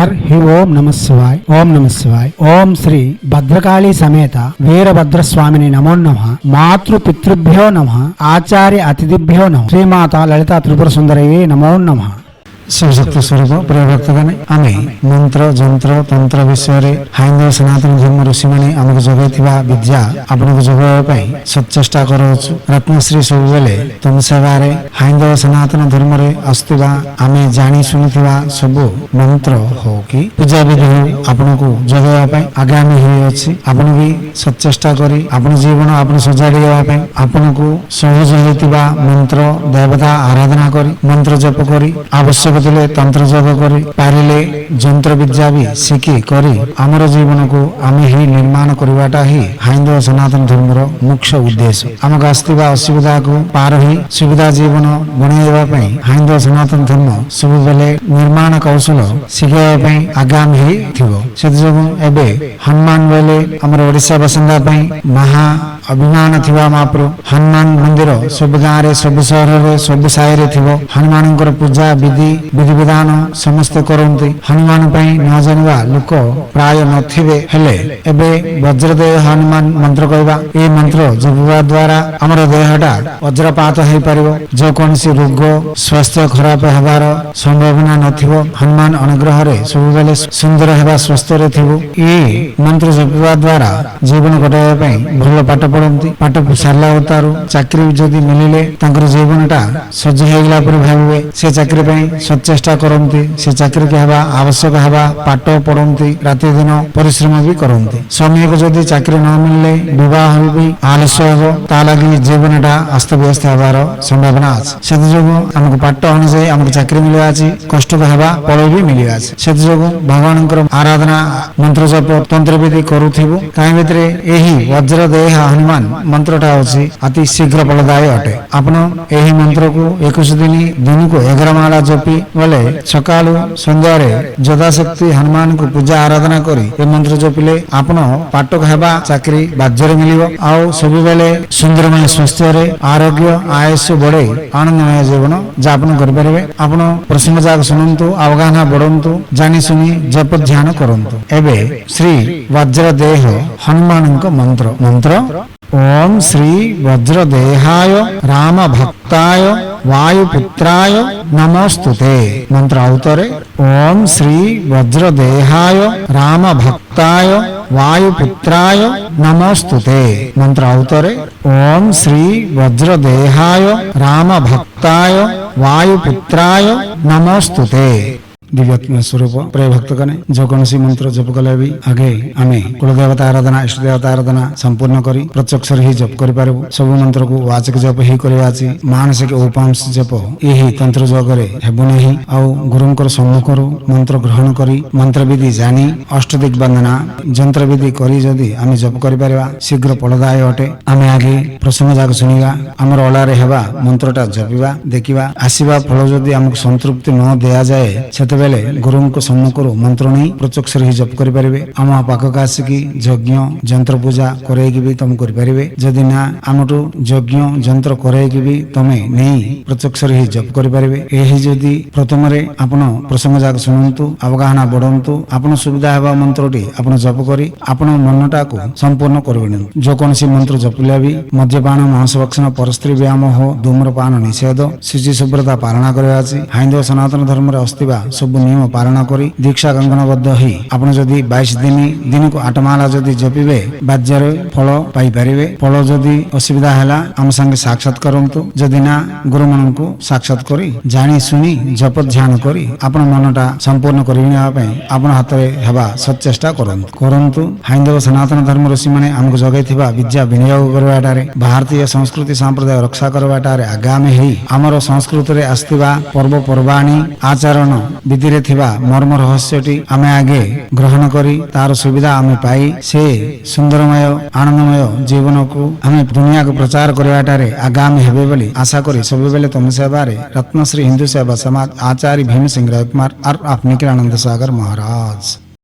హరి ఓం నమ శివాయ ఓం నమ శివాయ ఓం శ్రీ భద్రకాళీ సమేత వీరభద్రస్వామిని నమో నమః మాతృ పితృభ్యో నమః ఆచార్య అతిథిభ్యో నమః శ్రీమాత లలితా త్రిపుర సుందరయే నమో నమః। शिवशक्ति स्वरूप प्रिय भक्तगणे आमे मंत्र जंत्र तंत्र विषय हाइंदव सनातन धर्म ऋषि मैंने आमको जगैथिबा विद्या आपनको जगाइबा पई सचेष्टा करूछु। रत्नश्री सबुबेले तुम सेवारे हाइंदव सनातन धर्म रे आस्थिबा आमे जानी सुनिथिबा सबु मंत्र हो कि पूजा विधि हो आपनको जगाइबा पई आगामी होई अछि। आपण भी सचेष्टा करी आपण जीवन आपण सजाडिबा पई आपनको सहज होइतिबा मंत्र देवता आराधना करी मंत्र जप करी आवश्यक तंत्र जप करी पारिले जंत्र विद्या भी शिखी करी आमर जीवन को आमे ही निर्माण करवाटा ही हाइंदव सनातन धर्म मुख्य उद्देश्य। आमक आस्थिबा असुविधा को पार ही सुविधा जीवन बनाइबा पई हाइंदव सनातन धर्म सब बेले निर्माण कौशल शिखाइबा पई आगामी ही थिबो। सेजगु एबे हनुमान बेले आमर ओडिसा बसिंदा पई महा अभिमान थिबा माप्रो हनुमान मंदिर सब गाँव रे सब शहर रे सब साई रे थिबो। हनुमान पूजा विधि विधि विधान समस्त करते हनुमान पई न जानिबा लोक प्राय नथिबे हेले एबे वज्रदेव हनुमान मंत्र कहबा ए मंत्र जपवा द्वारा हमर देहटा वज्रपात होई परिबो। जो कोनसी रोग स्वास्थ्य खराब हेबार संभावना नथिबो। हनुमान अनुग्रह रे सब बेले सुंदर हेबा स्वस्थ रे थिबो। ए मंत्र जपवा द्वारा जीवन कटाइबा पई भल पाठ पढंती पाठ सारला उतारू चाकरी जदी मिलिले तांकर जीवनटा सज हेगला पर भाबे से चाकरी पई सचेष्टा करती से चाकरी के हवा आवश्यक हवा पाठ पढ़ती राति दिन परिश्रम भी करती। स्वामी को जदि चाकरी न मिलले विवाह भी आलस्य हो ता लगी जीवनटा अस्त व्यस्त हबार संभावना अछि। सेति जोगु हमको पाठ अनुसार हमको चाकरी मिलिया अछि कष्ट के हवा फल भी मिलिया अछि। सेति जोगु भगवानकर आराधना मंत्र जप तंत्र विधि करूथिबो काई भितरे एही वज्रदेह हनुमान मंत्रटा अछि अति शीघ्र फलदायी अटे। आपण एही मंत्र को 21 दिन को 11 माला जपी बोले सकालू संध्या यथाशक्ति हनुमान को पूजा आराधना करी ए मंत्र जपिले आपण पाठक हेबा चाकरी बाज्ୟରେ मिलिबो आउ सब बेले सुंदरमय स्वास्थ्य रे आरोग्य आयुष बढ़े आनंदमय जीवन यापन कर परिबे। आपण प्रसंग जाक सुनंतु अवगाहना बढ़ंतु जानि सुनी जप ध्यान करंतु। एबे श्री वज्रदेह हनुमान मंत्र मंत्र ओम श्री वज्रदेहाय राम भक्ताय वायुपुत्राय नमोस्तुते। मंत्र अवतरे ओम श्री वज्रदेहाय राम भक्ताय वायुपुत्राय नमोस्तुते। मंत्र अवतरे ओम श्री वज्रदेहाय राम भक्ताय वायुपुत्राय नमोस्तुते। दिव्यात्म स्वरूप प्रिय भक्तगणे जो कौन मंत्र जप कले भी आगे आमे कुलदेवता आराधना इष्ट देवता आराधना संपूर्ण करी प्रत्यक्ष ही जप कर पारबू। सब मंत्र को वाचक जप ही करवा अछि मानसिक उपांश जप यही तंत्र जगरे हेबु नहीं। आउ गुरुंकर सम्मुखरु मंत्र ग्रहण करी मंत्र विधि जानी अष्टदिक वंदना जंत्र विधि करी जदि आमे जप कर पारबा शीघ्र फलदायी अटे। आमे आगे प्रसंग जाक सुनिबा हमर ओलारे हेबा मंत्रटा जपिबा देखिबा आसीबा फल जदि हमक संतृप्ति न दिया जाए सेते बेले गुरु को सम्मुखर मंत्र नहीं प्रत्यक्ष ही जप कर पारे। आम पाखक आसिकी यज्ञ जंत्र पूजा करैकी भी तुम कर पारे। जदि ना आमठू यज्ञ जंत्र करैकी भी तमे नहीं प्रत्यक्ष ही जप कर पारे। एही जदि प्रथम रे आपण प्रसंग जाक सुनंतु अवगाहना बढ़ंतु आपण सुविधा हेबा मंत्रटी आपण जप करी आपण मनटा को संपूर्ण करबेन। जो कोनसी मंत्र जपिला भी मद्यपान मांसभक्षण परस्त्री व्यायाम हो धूम्रपान निषेध शुचि शुभ्रता पालना करबा अछि। हाइंदव सनातन धर्म रे अस्तिबा सब नियम पालन करी दीक्षा कंकणबद्ध ही आपण जदि 22 दिन को 8 माला जदि जपिबे बाज्यर फल पाई परिबे। फल जदि असुविधा हैला हम संगे साक्षात करंतु जदि ना गुरु मन को साक्षात करी जानी सुनी जप ध्यान करी आपण मनटा संपूर्ण करिना पई आपण हातरे हेबा सचेष्टा करंतु। हाइंदव सनातन धर्म ऋषि माने हमको जगैथिबा विद्या विनियोग करबाटारे भारतीय संस्कृति संप्रदाय रक्षा करबाटारे आगामी ही हमर संस्कृति रे आस्थिबा पर्व पर्वाणी आचरण विधि रे थिबा मर्म रहस्यटी आमे आगे ग्रहण करी तार सुविधा आमे पाई से सुंदरमय आनंदमय जीवन को आमे दुनिया को प्रचार करबाटारे आगामी हेबे बोली आशा करी सब बेले तुम सेवारे रत्नश्री हिंदू सेवा समाज आचार्य भीम सिंह राय कुमार और अपने आनंद सागर महाराज।